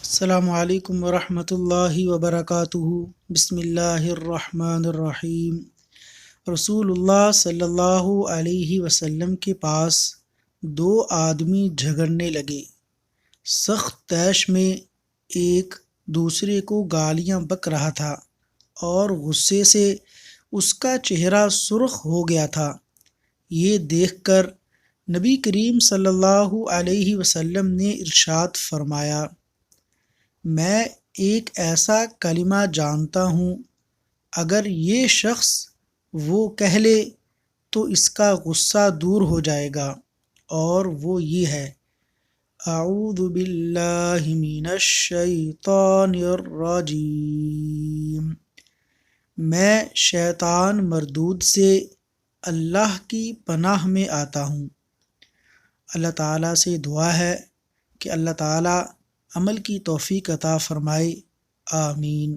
السلام علیکم ورحمۃ اللہ وبرکاتہ۔ بسم اللہ الرحمن الرحیم۔ رسول اللہ صلی اللہ علیہ وسلم کے پاس دو آدمی جھگڑنے لگے۔ سخت طیش میں ایک دوسرے کو گالیاں بک رہا تھا اور غصے سے اس کا چہرہ سرخ ہو گیا تھا۔ یہ دیکھ کر نبی کریم صلی اللہ علیہ وسلم نے ارشاد فرمایا، میں ایک ایسا کلمہ جانتا ہوں، اگر یہ شخص وہ کہہ لے تو اس کا غصہ دور ہو جائے گا، اور وہ یہ ہے، اعوذ باللہ من الشیطان الرجیم۔ میں شیطان مردود سے اللہ کی پناہ میں آتا ہوں۔ اللہ تعالیٰ سے دعا ہے کہ اللہ تعالیٰ عمل کی توفیق عطا فرمائے، آمین۔